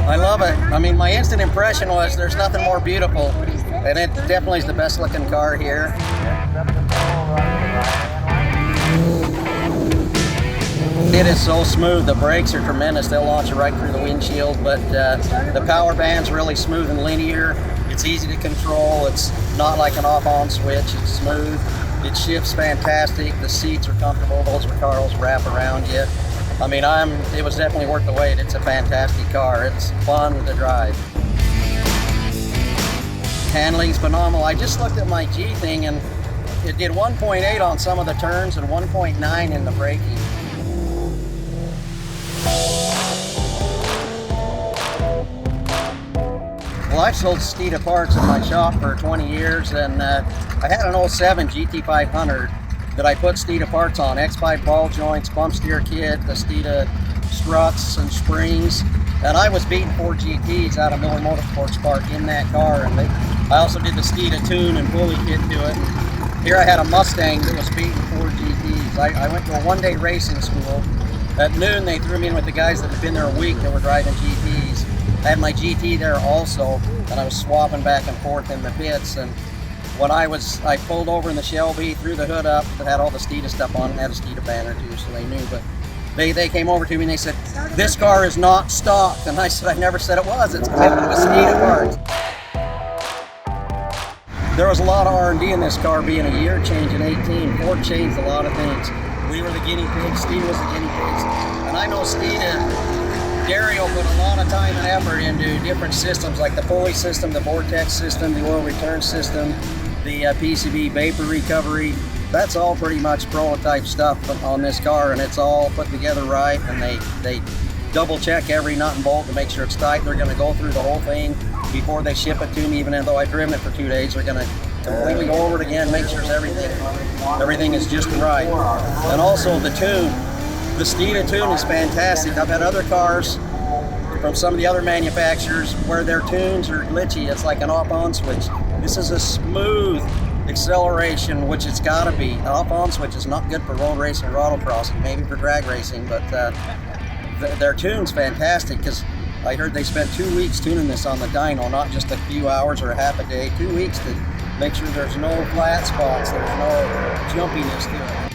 I love it. I mean, my instant impression was there's nothing more beautiful, and it definitely is the best looking car here. It is so smooth. The brakes are tremendous. They'll launch you right through the windshield, but the power band's really smooth and linear. It's easy to control. It's not like an off-on switch. It's smooth. It shifts fantastic. The seats are comfortable. Those recars wrap around you. I mean, it was definitely worth the wait. It's a fantastic car. It's fun to drive. Handling's phenomenal. I just looked at my G thing and it did 1.8 on some of the turns and 1.9 in the braking. Well, I've sold Steeda parts in my shop for 20 years, and I had an 07 GT500 that I put Steeda parts on, X5 ball joints, bump steer kit, the Steeda struts and springs, and I was beating 4 GTs out of Miller Motorsports Park in that car, and I also did the Steeda tune and pulley kit to it. Here I had a Mustang that was beating 4 GTs. I went to a one-day racing school. At noon, they threw me in with the guys that had been there a week that were driving GTs. I had my GT there also, and I was swapping back and forth in the pits. And when I pulled over in the Shelby, threw the hood up, that had all the Steeda stuff on, and had a Steeda banner too, so they knew. But they came over to me and they said, "This car is not stock." And I said, "I never said it was. It's connected with Steeda parts." There was a lot of R&D in this car, being a year change in 18. Ford changed a lot of things. We were the guinea pigs, Steeda was the guinea pigs. And I know Steeda, Dario put a lot of time and effort into different systems like the pulley system, the vortex system, the oil return system, the PCB vapor recovery. That's all pretty much prototype stuff on this car, and it's all put together right, and they double check every nut and bolt to make sure it's tight. They're going to go through the whole thing before they ship it to me, even though I've driven it for 2 days. They're going to completely go over it again, make sure everything is just right. And also the tune. The Steeda tune is fantastic. I've had other cars from some of the other manufacturers where their tunes are glitchy. It's like an off-on switch. This is a smooth acceleration, which it's got to be. An off-on switch is not good for road racing or autocrossing, maybe for drag racing, but their tune's fantastic, because I heard they spent 2 weeks tuning this on the dyno, not just a few hours or a half a day. 2 weeks to make sure there's no flat spots, there's no jumpiness to it.